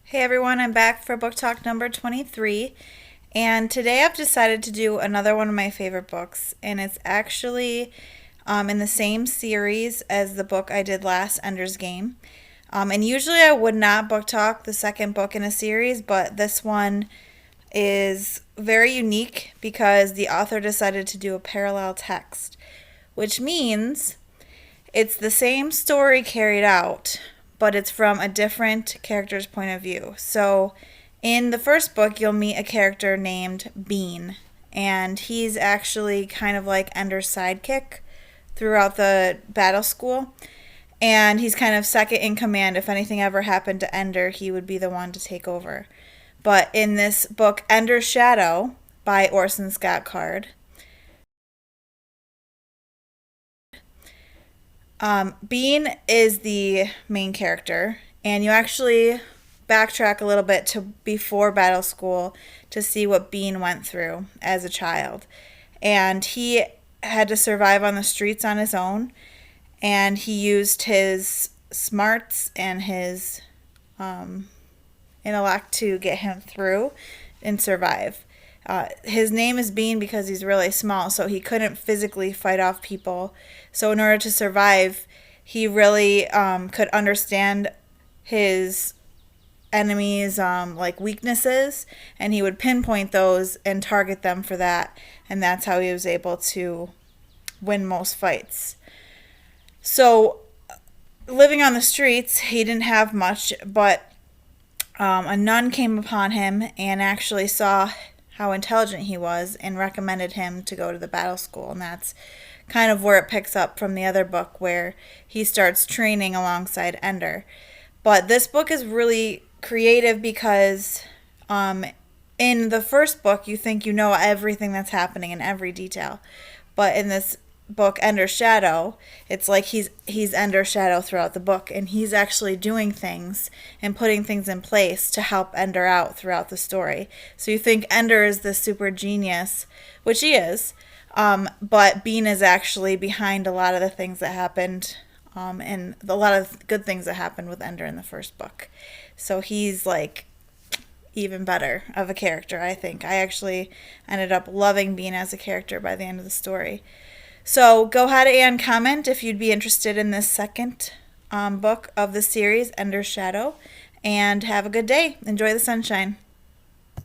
Hey everyone, I'm back for book talk number 23. And today I've decided to do another one of my favorite books. And it's actually in the same series as the book I did last, Ender's Game. And usually I would not book talk the second book in a series, but this one is very unique because the author decided to do a parallel text, which means it's the same story carried out, but it's from a different character's point of view. So, in the first book, you'll meet a character named Bean, and he's actually kind of like Ender's sidekick throughout the battle school. And he's kind of second in command. If anything ever happened to Ender, he would be the one to take over. But in this book, Ender's Shadow by Orson Scott Card, Bean is the main character, and you actually backtrack a little bit to before Battle School to see what Bean went through as a child. And he had to survive on the streets on his own, and he used his smarts and his intellect to get him through and survive. His name is Bean because he's really small, so he couldn't physically fight off people. So, in order to survive, he really could understand his enemies' like weaknesses, and he would pinpoint those and target them for that, and that's how he was able to win most fights. So, living on the streets, he didn't have much, but a nun came upon him and actually saw how intelligent he was and recommended him to go to the battle school. And that's kind of where it picks up from the other book where he starts training alongside Ender. But this book is really creative because in the first book you think you know everything that's happening in every detail. But in this book, Ender's Shadow, it's like he's Ender's Shadow throughout the book, and he's actually doing things and putting things in place to help Ender out throughout the story. So you think Ender is this super genius, which he is, but Bean is actually behind a lot of the things that happened, and a lot of good things that happened with Ender in the first book. So he's like even better of a character, I think. I actually ended up loving Bean as a character by the end of the story. So go ahead and comment if you'd be interested in this second book of the series, Ender's Shadow, and have a good day. Enjoy the sunshine.